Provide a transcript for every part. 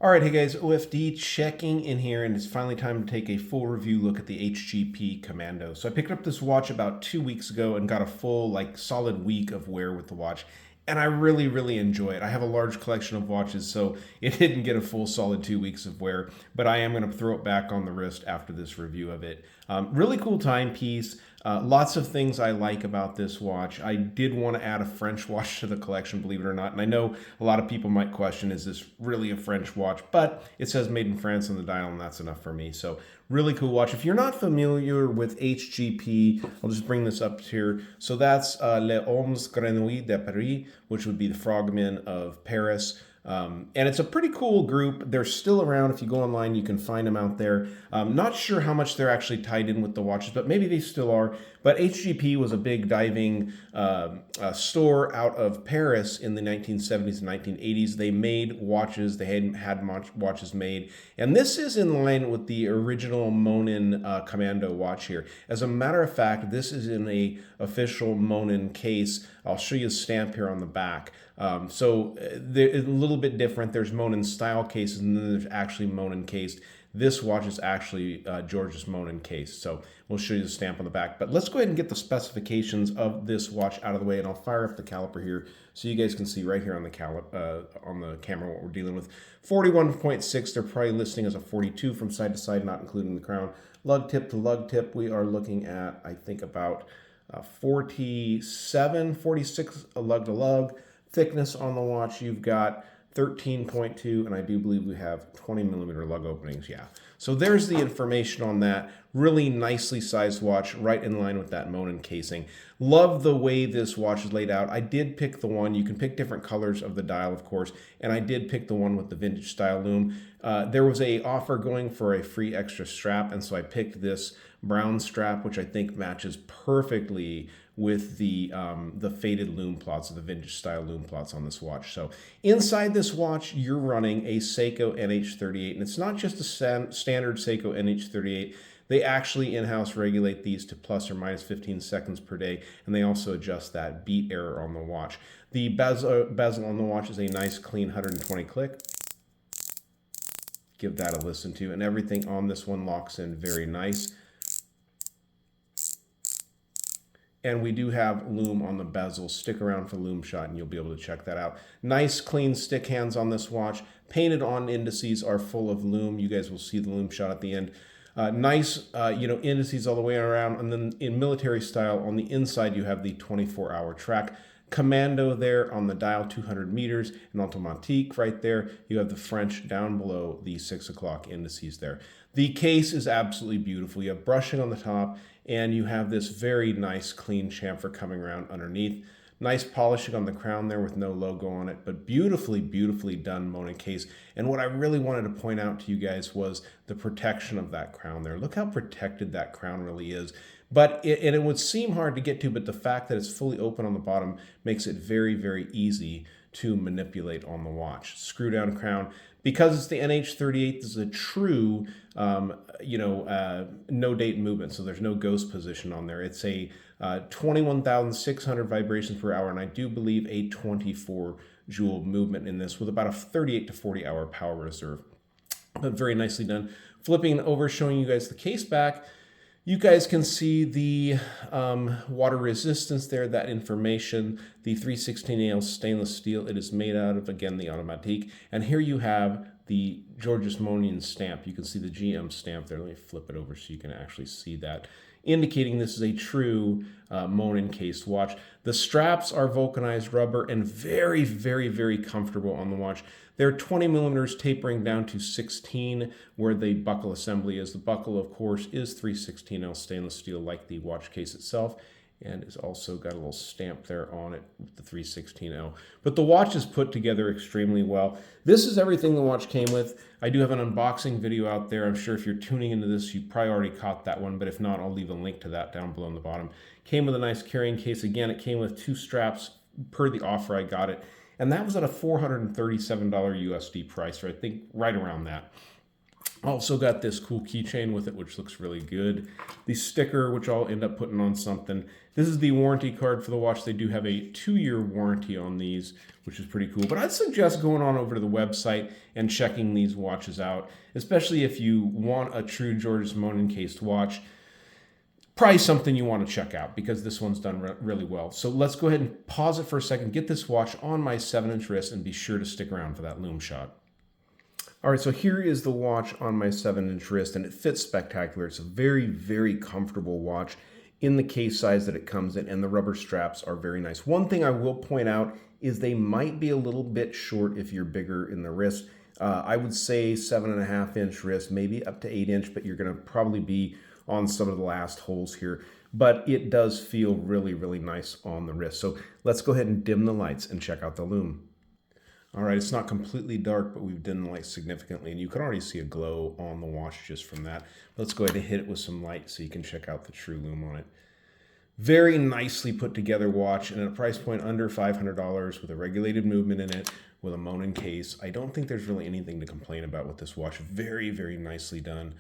All right, hey guys, OFD checking in here, and it's finally time to take a full review look at the HGP Commando. So I picked up this watch about 2 weeks ago and got a full, solid week of wear with the watch, and I really enjoy it. I have a large collection of watches, so it didn't get a full solid 2 weeks of wear, but I am going to throw it back on the wrist after this review of it. Really cool timepiece. Lots of things I like about this watch. I did want to add a French watch to the collection, believe it or not. And I know a lot of people might question, is this really a French watch? But it says made in France on the dial, and that's enough for me. So really cool watch. If you're not familiar with HGP, I'll just bring this up here. So that's Les Hommes Grenouilles de Paris, which would be the frogmen of Paris. And it's a pretty cool group. They're still around. If you go online, you can find them out there. Not sure how much they're actually tied in with the watches, but maybe they still are. But HGP was a big diving store out of Paris in the 1970s and 1980s. They made watches. They hadn't had watches made. And this is in line with the original Monin Commando watch here. As a matter of fact, this is in a official Monin case. I'll show you a stamp here on the back. So they're a little bit different. There's Monin style cases, and then there's actually Monin cased. This watch is actually Georges Monin case. So we'll show you the stamp on the back. But let's go ahead and get the specifications of this watch out of the way, and I'll fire up the caliper here so you guys can see right here on the camera what we're dealing with. 41.6. They're probably listing as a 42 from side to side, not including the crown. Lug tip to lug tip, we are looking at, I think, about 47, 46 lug to lug. Thickness on the watch, you've got 13.2, and I do believe we have 20 millimeter lug openings. Yeah. So there's the information on that. Really nicely sized watch, right in line with that Monin casing. Love the way this watch is laid out. I did pick the one, you can pick different colors of the dial, of course, and I did pick the one with the vintage style loom. There was a offer going for a free extra strap, and so I picked this brown strap, which I think matches perfectly with the faded loom plots, the vintage style loom plots on this watch. So inside this watch, you're running a Seiko NH38, and it's not just a standard Seiko NH38. They actually in-house regulate these to plus or minus 15 seconds per day, and they also adjust that beat error on the watch. The bezel on the watch is a nice clean 120 click. Give that a listen to, and everything on this one locks in very nice. And we do have loom on the bezel. Stick around for loom shot and you'll be able to check that out. Nice clean stick hands on this watch. Painted on indices are full of loom. You guys will see the loom shot at the end. Nice indices all the way around. And then in military style, on the inside, you have the 24-hour track. Commando there on the dial, 200 meters, and automatique right there. You have the French down below the 6 o'clock indices there. The case is absolutely beautiful. You have brushing on the top, and you have this very nice clean chamfer coming around underneath. Nice polishing on the crown there with no logo on it, but beautifully done Monin case. And what I really wanted to point out to you guys was the protection of that crown there. Look how protected that crown really is. But it would seem hard to get to, but the fact that it's fully open on the bottom makes it very easy to manipulate on the watch. Screw down crown. Because it's the NH38, this is a true, no date movement, so there's no ghost position on there. It's a 21,600 vibrations per hour, and I do believe a 24 joule movement in this with about a 38 to 40 hour power reserve. But very nicely done. Flipping over, showing you guys the case back. You guys can see the water resistance there, that information, the 316Al stainless steel it is made out of, again, the automatique. And here you have the Georges Monin stamp. You can see the GM stamp there. Let me flip it over so you can actually see that, indicating this is a true Monin cased watch. The straps are vulcanized rubber and very comfortable on the watch. They're 20 millimeters tapering down to 16 where the buckle assembly is. The buckle, of course, is 316L stainless steel like the watch case itself, and it's also got a little stamp there on it with the 316L. But the watch is put together extremely well. This is everything the watch came with. I do have an unboxing video out there. I'm sure if you're tuning into this, you probably already caught that one, but if not, I'll leave a link to that down below in the bottom. Came with a nice carrying case. Again, it came with 2 straps per the offer I got it. And that was at a $437 USD price, or I think right around that. Also got this cool keychain with it, which looks really good. The sticker, which I'll end up putting on something. This is the warranty card for the watch. They do have a 2-year warranty on these, which is pretty cool. But I'd suggest going on over to the website and checking these watches out, especially if you want a true Georges Monin cased watch. Probably something you want to check out because this one's done really well. So let's go ahead and pause it for a second, get this watch on my 7-inch wrist, and be sure to stick around for that loom shot. All right, so here is the watch on my 7-inch wrist, and it fits spectacular. It's a very, very comfortable watch in the case size that it comes in, and the rubber straps are very nice. One thing I will point out is they might be a little bit short if you're bigger in the wrist. I would say 7.5-inch wrist, maybe up to 8-inch, but you're gonna probably be on some of the last holes here. But it does feel really, really nice on the wrist. So let's go ahead and dim the lights and check out the loom. All right, it's not completely dark, but we've dimmed the light significantly, and you can already see a glow on the watch just from that. Let's go ahead and hit it with some light so you can check out the true loom on it. Very nicely put together watch, and at a price point under $500 with a regulated movement in it, with a Monin case. I don't think there's really anything to complain about with this watch. Very, very nicely done.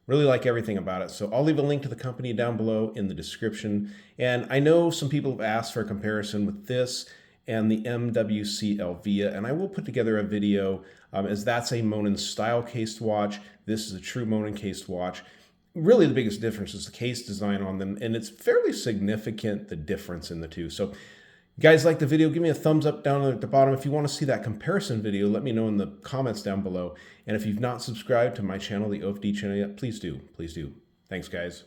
Really like everything about it. So I'll leave a link to the company down below in the description. And I know some people have asked for a comparison with this and the MWC Elvia, and I will put together a video as that's a Monin style cased watch. This is a true Monin cased watch. Really the biggest difference is the case design on them, and it's fairly significant, the difference in the two. So if you guys like the video, give me a thumbs up down at the bottom. If you want to see that comparison video, let me know in the comments down below. And if you've not subscribed to my channel, the OFD channel yet, please do. Please do. Thanks, guys.